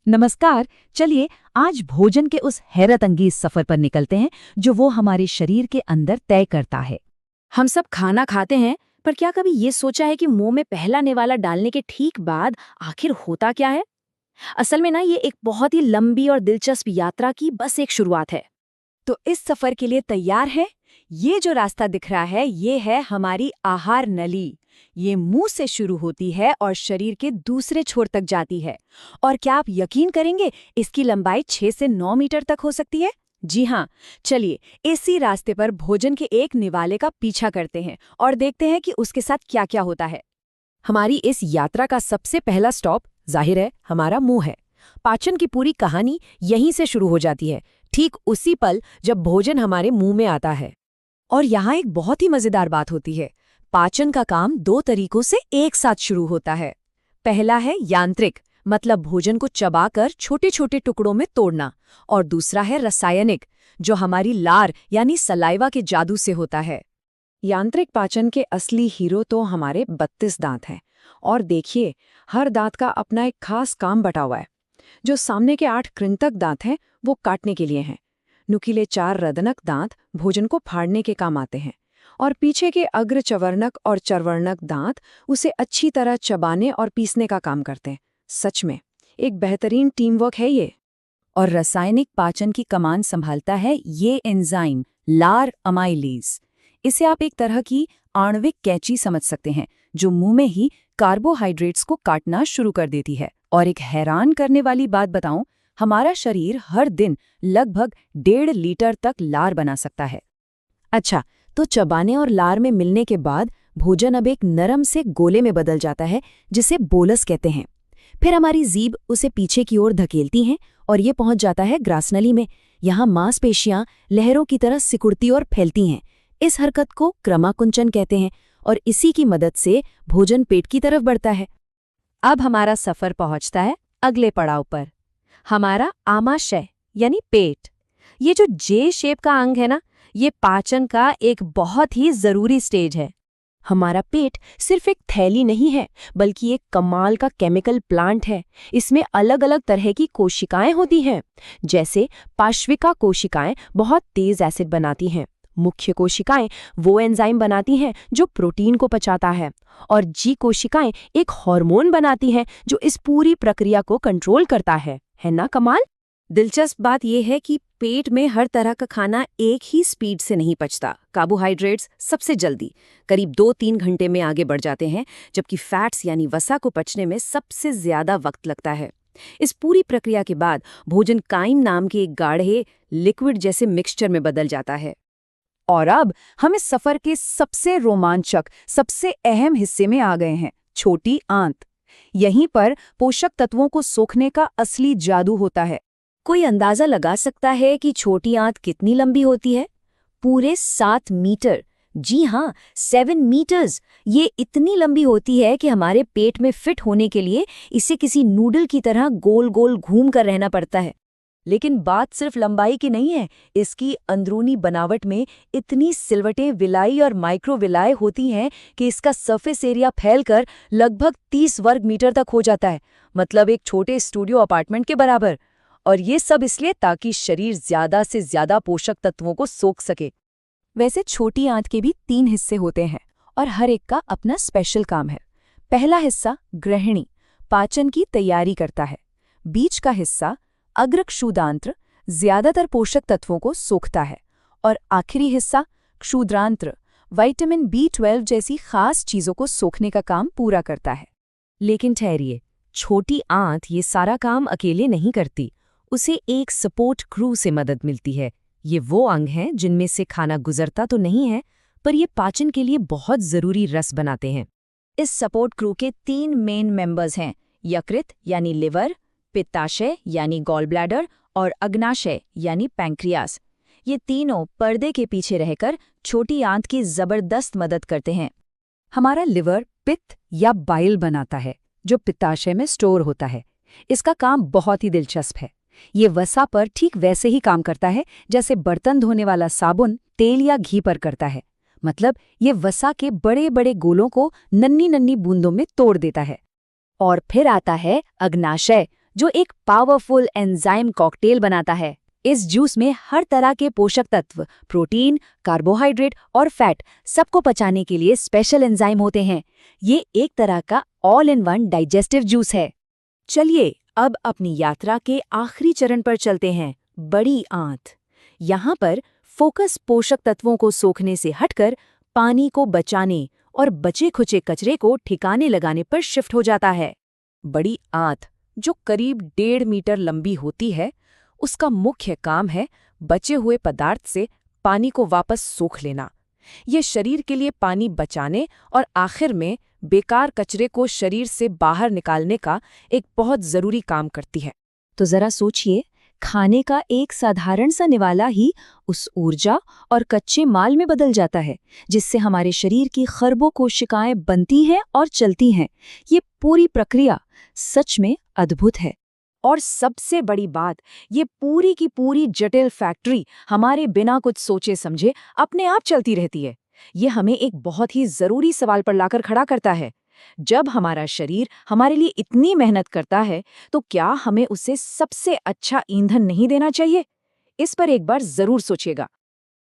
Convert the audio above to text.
नमस्कार। चलिए आज भोजन के उस हैरत अंगेज सफर पर निकलते हैं जो वो हमारे शरीर के अंदर तय करता है। हम सब खाना खाते हैं, पर क्या कभी ये सोचा है कि मुंह में पहला निवाला डालने के ठीक बाद आखिर होता क्या है? असल में ना ये एक बहुत ही लंबी और दिलचस्प यात्रा की बस एक शुरुआत है। तो इस सफर के लिए तैयार है? ये जो रास्ता दिख रहा है ये है हमारी आहार नली। ये मुंह से शुरू होती है और शरीर के दूसरे छोर तक जाती है। और क्या आप यकीन करेंगे, इसकी लंबाई 6 से 9 मीटर तक हो सकती है। जी हाँ, चलिए इसी रास्ते पर भोजन के एक निवाले का पीछा करते हैं और देखते हैं कि उसके साथ क्या क्या होता है। हमारी इस यात्रा का सबसे पहला स्टॉप जाहिर है हमारा मुंह है। पाचन की पूरी कहानी यहीं से शुरू हो जाती है, ठीक उसी पल जब भोजन हमारे मुंह में आता है। और यहाँ एक बहुत ही मजेदार बात होती है। पाचन का काम 2 तरीकों से एक साथ शुरू होता है। पहला है यांत्रिक, मतलब भोजन को चबाकर छोटे छोटे टुकड़ों में तोड़ना, और दूसरा है रासायनिक, जो हमारी लार यानी सलाइवा के जादू से होता है। यांत्रिक पाचन के असली हीरो तो हमारे 32 दांत हैं। और देखिए, हर दांत का अपना एक खास काम बटा हुआ है। जो सामने के 8 कृंतक दांत हैं वो काटने के लिए हैं। नुकीले 4 रदनक दांत भोजन को फाड़ने के काम आते हैं, और पीछे के अग्र चवर्णक और चर्वणक दांत उसे अच्छी तरह चबाने और पीसने का काम करते हैं। सच में एक बेहतरीन टीम वर्क है ये। और रासायनिक पाचन की कमान संभालता है ये एंजाइम लार अमाइलेज। इसे आप एक तरह की आणविक कैंची समझ सकते हैं, जो मुंह में ही कार्बोहाइड्रेट्स को काटना शुरू कर देती है। और एक हैरान करने वाली बात बताऊं, हमारा शरीर हर दिन लगभग 1.5 लीटर तक लार बना सकता है। अच्छा, तो चबाने और लार में मिलने के बाद भोजन अब एक नरम से गोले में बदल जाता है, जिसे बोलस कहते हैं। फिर हमारी जीभ उसे पीछे की ओर धकेलती हैं और ये पहुंच जाता है ग्रासनली में। यहाँ मांसपेशियां लहरों की तरह सिकुड़ती और फैलती हैं। इस हरकत को क्रमाकुंचन कहते हैं, और इसी की मदद से भोजन पेट की तरफ बढ़ता है। अब हमारा सफर पहुंचता है अगले पड़ाव पर, हमारा आमाशय यानी पेट। ये जो जे शेप का अंग है ना, ये पाचन का एक बहुत ही जरूरी स्टेज है। हमारा पेट सिर्फ एक थैली नहीं है, बल्कि एक कमाल का केमिकल प्लांट है। इसमें अलग अलग तरह की कोशिकाएं होती हैं। जैसे पार्श्विका कोशिकाएं बहुत तेज एसिड बनाती हैं। मुख्य कोशिकाएं वो एंजाइम बनाती हैं जो प्रोटीन को पचाता है। और जी कोशिकाएं एक हार्मोन बनाती हैं जो इस पूरी प्रक्रिया को कंट्रोल करता है ना कमाल? दिलचस्प बात यह है कि पेट में हर तरह का खाना एक ही स्पीड से नहीं पचता। कार्बोहाइड्रेट्स सबसे जल्दी करीब 2-3 घंटे में आगे बढ़ जाते हैं, जबकि फैट्स यानी वसा को पचने में सबसे ज्यादा वक्त लगता है। इस पूरी प्रक्रिया के बाद भोजन काइम नाम के एक गाढ़े लिक्विड जैसे मिक्सचर में बदल जाता है। और अब हम इस सफर के सबसे रोमांचक, सबसे अहम हिस्से में आ गए हैं, छोटी आंत। यहीं पर पोषक तत्वों को सोखने का असली जादू होता है। कोई अंदाजा लगा सकता है कि छोटी आंत कितनी लंबी होती है? पूरे 7 मीटर। जी हाँ, 7 मीटर्स। ये इतनी लंबी होती है कि हमारे पेट में फिट होने के लिए इसे किसी नूडल की तरह गोल गोल घूम कर रहना पड़ता है। लेकिन बात सिर्फ लंबाई की नहीं है। इसकी अंदरूनी बनावट में इतनी सिलवटें, विलाई और माइक्रोविलाई होती हैं कि इसका सरफेस एरिया फैलकर लगभग 30 वर्ग मीटर तक हो जाता है, मतलब एक छोटे स्टूडियो अपार्टमेंट के बराबर। और ये सब इसलिए ताकि शरीर ज्यादा से ज्यादा पोषक तत्वों को सोख सके। वैसे छोटी आंत के भी 3 हिस्से होते हैं और हर एक का अपना स्पेशल काम है। पहला हिस्सा ग्रहिणी, पाचन की तैयारी करता है। बीच का हिस्सा अग्रक्षुदांत्र ज्यादातर पोषक तत्वों को सोखता है। और आखिरी हिस्सा क्षुद्रांत्र विटामिन B12 जैसी खास चीजों को सोखने का काम पूरा करता है। लेकिन ठहरिए, छोटी आंत ये सारा काम अकेले नहीं करती। उसे एक सपोर्ट क्रू से मदद मिलती है। ये वो अंग हैं जिनमें से खाना गुजरता तो नहीं है, पर ये पाचन के लिए बहुत जरूरी रस बनाते हैं। इस सपोर्ट क्रू के 3 मेन मेंबर्स हैं, यकृत यानी लिवर, पित्ताशय यानी गॉल ब्लैडर और अग्नाशय यानी पैंक्रियास। ये तीनों पर्दे के पीछे रहकर छोटी आंत की जबरदस्त मदद करते हैं। हमारा लिवर पित्त या बाइल बनाता है, जो पित्ताशय में स्टोर होता है। इसका काम बहुत ही दिलचस्प है। ये वसा पर ठीक वैसे ही काम करता है जैसे बर्तन धोने वाला साबुन तेल या घी पर करता है। मतलब ये वसा के बड़े बड़े गोलों को नन्ही नन्ही बूंदों में तोड़ देता है। और फिर आता है अग्नाशय, जो एक पावरफुल एंजाइम कॉकटेल बनाता है। इस जूस में हर तरह के पोषक तत्व, प्रोटीन, कार्बोहाइड्रेट और फैट सबको पचाने के लिए स्पेशल एंजाइम होते हैं। ये एक तरह का all in one digestive juice है। चलिए अब अपनी यात्रा के आखिरी चरण पर चलते हैं, बड़ी आंत। यहाँ पर फोकस पोषक तत्वों को सोखने से हटकर पानी को बचाने और बचे खुचे कचरे को ठिकाने लगाने पर शिफ्ट हो जाता है। बड़ी आंत, जो करीब 1.5 मीटर लंबी होती है, उसका मुख्य काम है बचे हुए पदार्थ से पानी को वापस सोख लेना। ये शरीर के लिए पानी बचाने और आखिर में बेकार कचरे को शरीर से बाहर निकालने का एक बहुत ज़रूरी काम करती है। तो जरा सोचिए, खाने का एक साधारण सा निवाला ही उस ऊर्जा और कच्चे माल में बदल जाता है, जिससे हमारे शरीर की खरबों कोशिकाएं बनती हैं और चलती हैं। ये पूरी प्रक्रिया सच में अद्भुत है। और सबसे बड़ी बात, ये पूरी की पूरी जटिल फैक्ट्री हमारे बिना कुछ सोचे समझे अपने आप चलती रहती है। ये हमें एक बहुत ही जरूरी सवाल पर लाकर खड़ा करता है। जब हमारा शरीर हमारे लिए इतनी मेहनत करता है, तो क्या हमें उसे सबसे अच्छा ईंधन नहीं देना चाहिए? इस पर एक बार जरूर सोचिएगा।